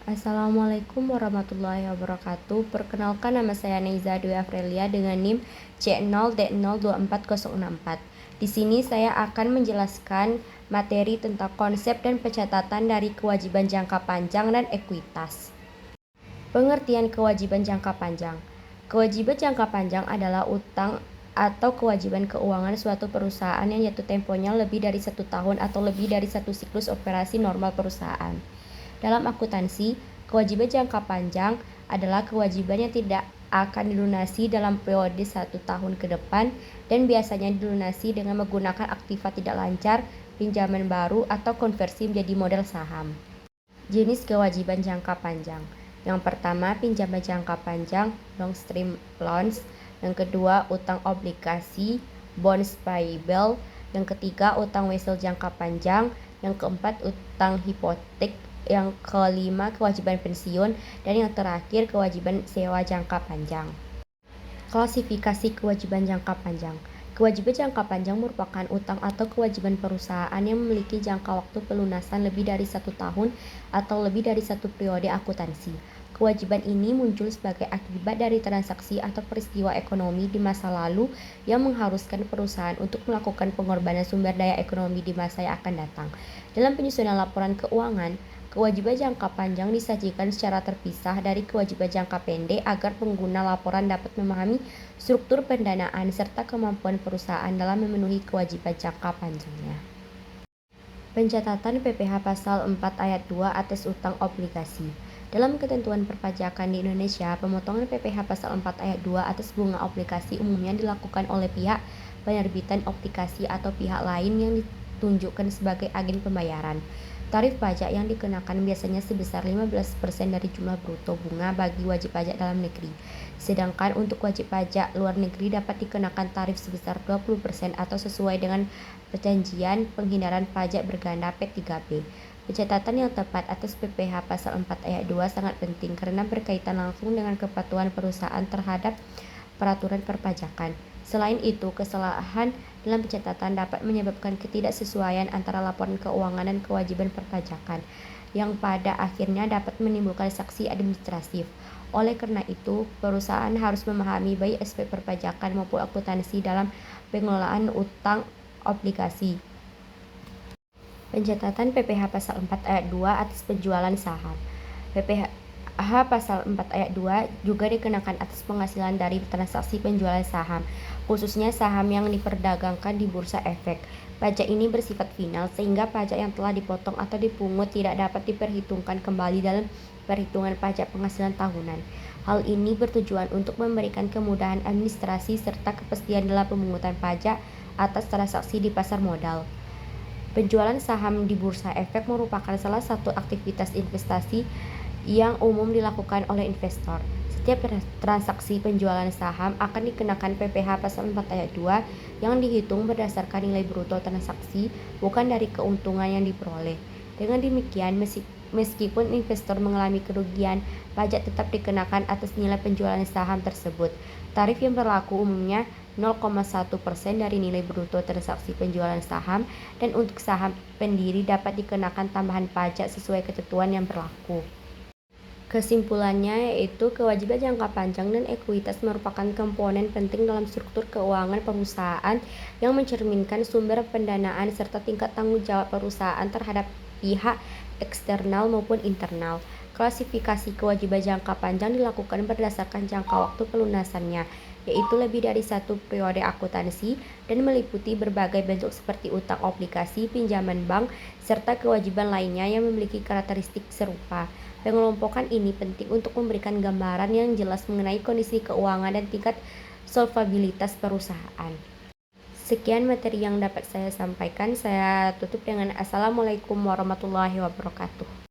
Assalamualaikum warahmatullahi wabarakatuh. Perkenalkan, nama saya Neiza Dwi Afrelia dengan NIM C0D024064. Di sini saya akan menjelaskan materi tentang konsep dan pencatatan dari kewajiban jangka panjang dan ekuitas. Pengertian kewajiban jangka panjang. Kewajiban jangka panjang adalah utang atau kewajiban keuangan suatu perusahaan yang jatuh temponya lebih dari 1 tahun atau lebih dari satu siklus operasi normal perusahaan. Dalam akuntansi, kewajiban jangka panjang adalah kewajiban yang tidak akan dilunasi dalam periode 1 tahun ke depan dan biasanya dilunasi dengan menggunakan aktiva tidak lancar, pinjaman baru, atau konversi menjadi modal saham. Jenis kewajiban jangka panjang. Yang pertama, pinjaman jangka panjang, long term loans. Yang kedua, utang obligasi, bonds payable. Yang ketiga, utang wesel jangka panjang. Yang keempat, utang hipotek. Yang kelima, kewajiban pensiun. Dan yang terakhir, kewajiban sewa jangka panjang. Klasifikasi kewajiban jangka panjang. Kewajiban jangka panjang merupakan utang atau kewajiban perusahaan yang memiliki jangka waktu pelunasan lebih dari 1 tahun atau lebih dari satu periode akuntansi. Kewajiban ini muncul sebagai akibat dari transaksi atau peristiwa ekonomi di masa lalu yang mengharuskan perusahaan untuk melakukan pengorbanan sumber daya ekonomi di masa yang akan datang. Dalam penyusunan laporan keuangan, kewajiban jangka panjang disajikan secara terpisah dari kewajiban jangka pendek agar pengguna laporan dapat memahami struktur pendanaan serta kemampuan perusahaan dalam memenuhi kewajiban jangka panjangnya. Pencatatan PPh Pasal 4 Ayat 2 atas utang obligasi. Dalam ketentuan perpajakan di Indonesia, pemotongan PPh Pasal 4 Ayat 2 atas bunga obligasi umumnya dilakukan oleh pihak penerbitan obligasi atau pihak lain yang ditunjukkan sebagai agen pembayaran. Tarif pajak yang dikenakan biasanya sebesar 15% dari jumlah bruto bunga bagi wajib pajak dalam negeri. Sedangkan untuk wajib pajak luar negeri dapat dikenakan tarif sebesar 20% atau sesuai dengan perjanjian penghindaran pajak berganda P3B. Pencatatan yang tepat atas PPh Pasal 4 Ayat 2 sangat penting karena berkaitan langsung dengan kepatuhan perusahaan terhadap peraturan perpajakan. Selain itu, kesalahan dalam pencatatan dapat menyebabkan ketidaksesuaian antara laporan keuangan dan kewajiban perpajakan, yang pada akhirnya dapat menimbulkan sanksi administratif. Oleh karena itu, perusahaan harus memahami baik aspek perpajakan maupun akuntansi dalam pengelolaan utang obligasi. Pencatatan PPh Pasal 4 Ayat 2 atas penjualan saham. PPh Pasal 4 Ayat 2 juga dikenakan atas penghasilan dari transaksi penjualan saham, khususnya saham yang diperdagangkan di bursa efek. Pajak ini bersifat final sehingga pajak yang telah dipotong atau dipungut tidak dapat diperhitungkan kembali dalam perhitungan pajak penghasilan tahunan. Hal ini bertujuan untuk memberikan kemudahan administrasi serta kepastian dalam pemungutan pajak atas transaksi di pasar modal. Penjualan saham di bursa efek merupakan salah satu aktivitas investasi yang umum dilakukan oleh investor. Setiap transaksi penjualan saham akan dikenakan PPh Pasal 4 Ayat 2 yang dihitung berdasarkan nilai bruto transaksi, bukan dari keuntungan yang diperoleh. Dengan demikian, meskipun investor mengalami kerugian, pajak tetap dikenakan atas nilai penjualan saham tersebut. Tarif yang berlaku umumnya 0,1% dari nilai bruto transaksi penjualan saham, dan untuk saham pendiri dapat dikenakan tambahan pajak sesuai ketentuan yang berlaku. Kesimpulannya yaitu kewajiban jangka panjang dan ekuitas merupakan komponen penting dalam struktur keuangan perusahaan yang mencerminkan sumber pendanaan serta tingkat tanggung jawab perusahaan terhadap pihak eksternal maupun internal. Klasifikasi kewajiban jangka panjang dilakukan berdasarkan jangka waktu pelunasannya, yaitu lebih dari satu periode akuntansi dan meliputi berbagai bentuk seperti utang obligasi, pinjaman bank, serta kewajiban lainnya yang memiliki karakteristik serupa. Pengelompokan ini penting untuk memberikan gambaran yang jelas mengenai kondisi keuangan dan tingkat solvabilitas perusahaan. Sekian materi yang dapat saya sampaikan. Saya tutup dengan Assalamualaikum warahmatullahi wabarakatuh.